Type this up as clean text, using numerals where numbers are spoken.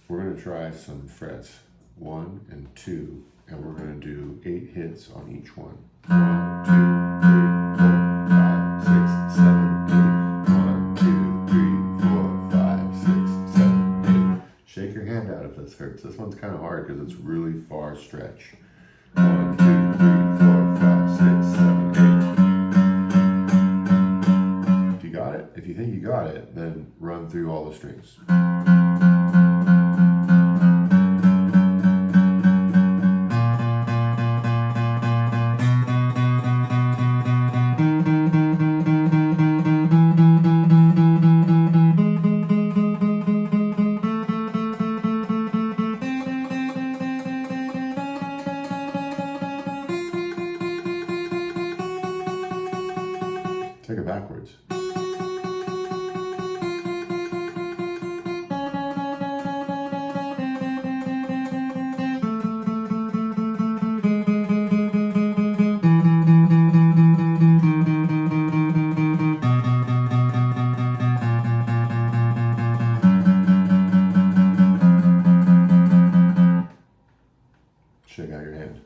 we're going to try some frets, 1 and 2, and we're going to do 8 hits on each one. 1, 2, 3, 4, 5, 6, 7, 8. 1, 2, 3, 4, 5, 6, 7, 8. Shake your hand out if this hurts. This one's kind of hard because it's really far stretch. 1, 2, 3, 4, 5, 6, 7, 8. If you got it, if you think you got it, then run through all the strings. Take it backwards. Shake out your hand.